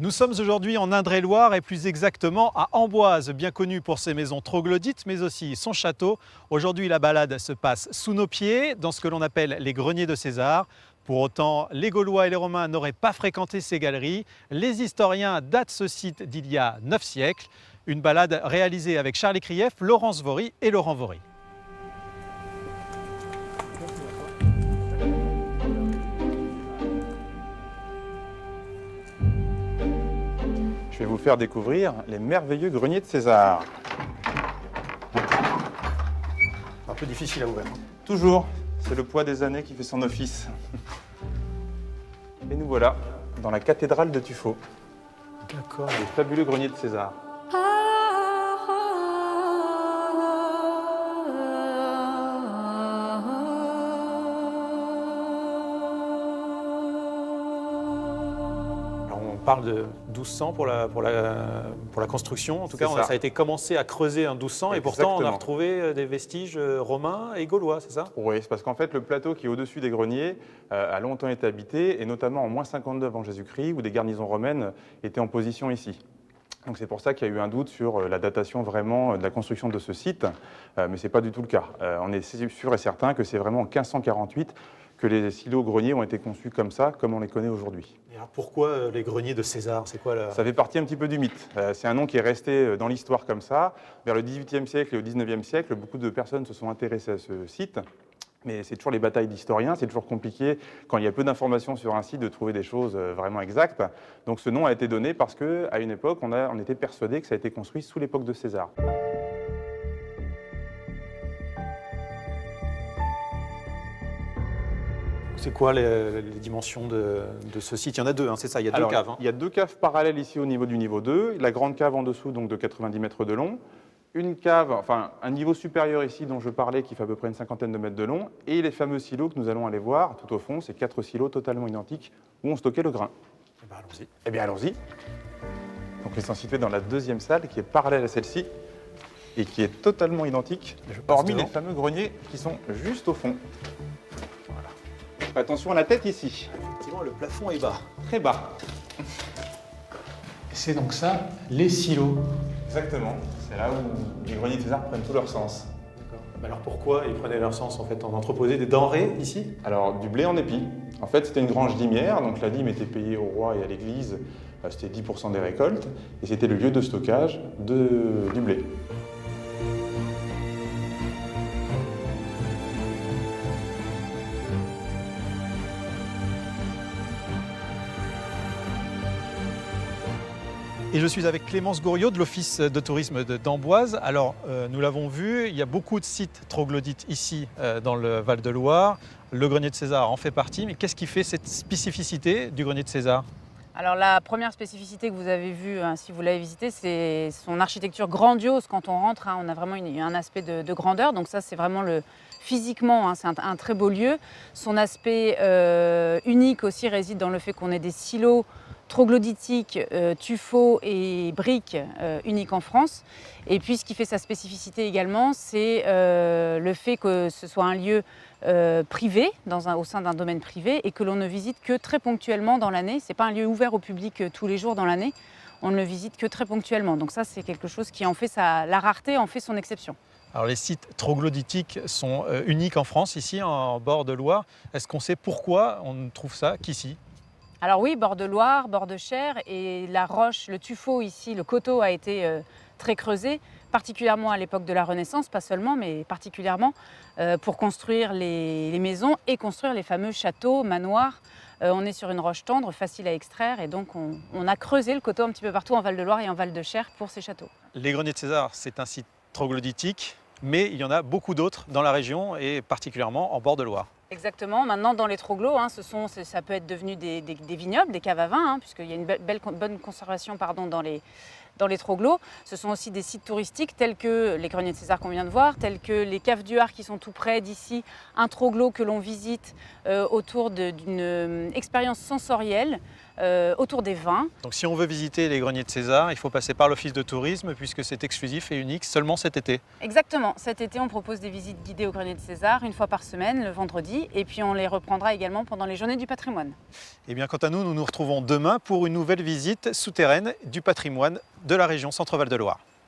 Nous sommes aujourd'hui en Indre-et-Loire et plus exactement à Amboise, bien connue pour ses maisons troglodytes mais aussi son château. Aujourd'hui, la balade se passe sous nos pieds dans ce que l'on appelle les greniers de César. Pour autant, les Gaulois et les Romains n'auraient pas fréquenté ces galeries. Les historiens datent ce site d'il y a 9 siècles. Une balade réalisée avec Charles Krief, Laurence Vory et Laurent Vory. Je vais vous faire découvrir les merveilleux greniers de César. Un peu difficile à ouvrir. Toujours, c'est le poids des années qui fait son office. Et nous voilà dans la cathédrale de Tuffeau. D'accord. Les fabuleux greniers de César. On parle de 1200 pour la construction. En tout cas, ça a été commencé à creuser en 1200 et pourtant on a retrouvé des vestiges romains et gaulois, c'est ça? Oui, c'est parce qu'en fait, le plateau qui est au-dessus des greniers a longtemps été habité, et notamment en moins 52 avant Jésus-Christ, où des garnisons romaines étaient en position ici. Donc c'est pour ça qu'il y a eu un doute sur la datation vraiment de la construction de ce site, mais ce n'est pas du tout le cas. On est sûr et certain que c'est vraiment en 1548 que les silos-greniers ont été conçus comme ça, comme on les connaît aujourd'hui. Et alors pourquoi les greniers de César? C'est quoi Ça fait partie un petit peu du mythe. C'est un nom qui est resté dans l'histoire comme ça. Vers le XVIIIe siècle et au XIXe siècle, beaucoup de personnes se sont intéressées à ce site. Mais c'est toujours les batailles d'historiens, c'est toujours compliqué, quand il y a peu d'informations sur un site, de trouver des choses vraiment exactes. Donc ce nom a été donné parce qu'à une époque, on était persuadé que ça a été construit sous l'époque de César. C'est quoi les dimensions de ce site? Il y en a deux, hein, c'est ça, il y a deux caves. Il y a deux caves parallèles ici au niveau du niveau 2. La grande cave en dessous, donc de 90 mètres de long. Une cave, enfin un niveau supérieur ici dont je parlais qui fait à peu près une cinquantaine de mètres de long. Et les fameux silos que nous allons aller voir tout au fond, c'est 4 silos totalement identiques où on stockait le grain. Eh bien, allons-y. Eh bien, allons-y. Donc ils sont situés dans la deuxième salle qui est parallèle à celle-ci et qui est totalement identique, hormis les fameux greniers qui sont juste au fond. Attention à la tête ici. Effectivement, le plafond est bas. Très bas. Et c'est donc ça, les silos. Exactement. C'est là où les greniers de César prennent tout leur sens. D'accord. Mais alors pourquoi ils prenaient leur sens en fait? On entreposait des denrées ici? Alors, du blé en épi. En fait, c'était une grange dîmière, donc la dîme était payée au roi et à l'église. C'était 10% des récoltes. Et c'était le lieu de stockage du blé. Et je suis avec Clémence Gouriot de l'Office de tourisme d'Amboise. Alors, nous l'avons vu, il y a beaucoup de sites troglodytes ici dans le Val-de-Loire. Le grenier de César en fait partie, mais qu'est-ce qui fait cette spécificité du grenier de César? Alors la première spécificité que vous avez vue, si vous l'avez visité, c'est son architecture grandiose. Quand on rentre, on a vraiment un aspect de grandeur. Donc ça, c'est vraiment physiquement, c'est un très beau lieu. Son aspect unique aussi réside dans le fait qu'on ait des silos troglodytiques, tuffeaux et briques uniques en France. Et puis ce qui fait sa spécificité également, c'est le fait que ce soit un lieu privé, au sein d'un domaine privé, et que l'on ne visite que très ponctuellement dans l'année. Ce n'est pas un lieu ouvert au public tous les jours dans l'année, on ne le visite que très ponctuellement. Donc ça, c'est quelque chose qui en fait la rareté en fait son exception. Alors les sites troglodytiques sont uniques en France, ici en bord de Loire. Est-ce qu'on sait pourquoi on ne trouve ça qu'ici? Alors oui, bord de Loire, bord de Cher, et la roche, le tuffeau ici, le coteau a été très creusé, particulièrement à l'époque de la Renaissance, pas seulement, mais particulièrement pour construire les maisons et construire les fameux châteaux, manoirs. On est sur une roche tendre, facile à extraire, et donc on a creusé le coteau un petit peu partout en Val-de-Loire et en Val-de-Cher pour ces châteaux. Les greniers de César, c'est un site troglodytique, mais il y en a beaucoup d'autres dans la région et particulièrement en bord de Loire. Exactement. Maintenant, dans les troglos, ça peut être devenu des vignobles, des caves à vin, puisqu'il y a une bonne conservation dans dans les Troglos. Ce sont aussi des sites touristiques tels que les greniers de César qu'on vient de voir, tels que les caves du Har qui sont tout près d'ici, un Troglo que l'on visite autour d'une expérience sensorielle autour des vins. Donc si on veut visiter les greniers de César, il faut passer par l'office de tourisme puisque c'est exclusif et unique seulement cet été. Exactement. Cet été, on propose des visites guidées au grenier de César une fois par semaine, le vendredi, et puis on les reprendra également pendant les journées du patrimoine. Et bien quant à nous, nous nous retrouvons demain pour une nouvelle visite souterraine du patrimoine de la région Centre-Val de Loire.